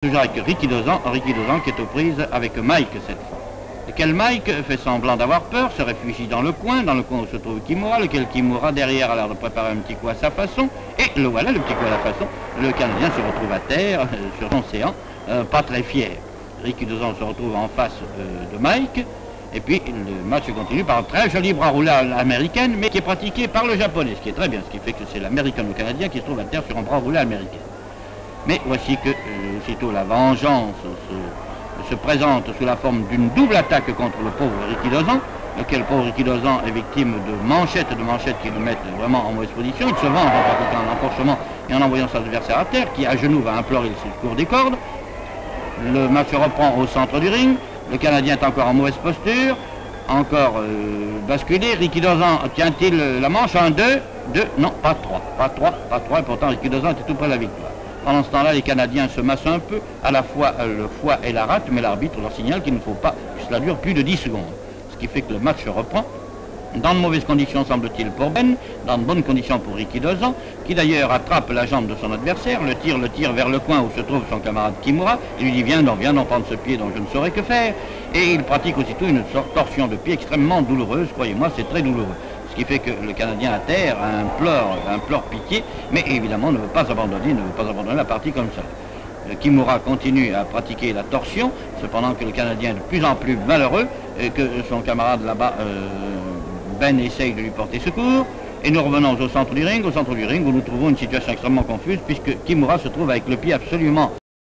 Toujours avec Ricky Dozan qui est aux prises avec Mike cette fois. Lequel Mike fait semblant d'avoir peur, se réfugie dans le coin où se trouve Kimura, lequel Kimura derrière a l'air de préparer un petit coup à sa façon, et le voilà, le petit coup à la façon, le Canadien se retrouve à terre, sur l'océan, pas très fier. Ricky Dozan se retrouve en face de Mike, et puis le match continue par un très joli bras roulé à l'américaine, mais qui est pratiqué par le japonais, ce qui est très bien, ce qui fait que c'est l'américain ou canadien qui se trouve à terre sur un bras roulé américain. Mais voici que, aussitôt, la vengeance se présente sous la forme d'une double attaque contre le pauvre Ricky Dozan, lequel pauvre Ricky Dozan est victime de manchettes qui le mettent vraiment en mauvaise position. Il se venge en pratiquant un enfourchement et en envoyant son adversaire à terre, qui à genoux va implorer le secours des cordes. Le match reprend au centre du ring. Le Canadien est encore en mauvaise posture, encore basculé. Ricky Dozan tient-il la manche? 1, 2, non, pas 3, et pourtant Ricky Dozan était tout près de la victoire. Pendant ce temps-là, les Canadiens se massent un peu, à la fois le foie et la rate, mais l'arbitre leur signale qu'il ne faut pas que cela dure plus de 10 secondes. Ce qui fait que le match reprend, dans de mauvaises conditions semble-t-il pour Ben, dans de bonnes conditions pour Ricky Dozan, qui d'ailleurs attrape la jambe de son adversaire, le tire vers le coin où se trouve son camarade Kimura, et lui dit viens donc prendre ce pied dont je ne saurais que faire, et il pratique aussitôt une torsion de pied extrêmement douloureuse, croyez-moi c'est très douloureux. Ce qui fait que le Canadien à terre implore pitié, mais évidemment ne veut pas abandonner la partie comme ça. Kimura continue à pratiquer la torsion, cependant que le Canadien est de plus en plus malheureux, et que son camarade là-bas, Ben, essaye de lui porter secours. Et nous revenons au centre du ring où nous trouvons une situation extrêmement confuse, puisque Kimura se trouve avec le pied absolument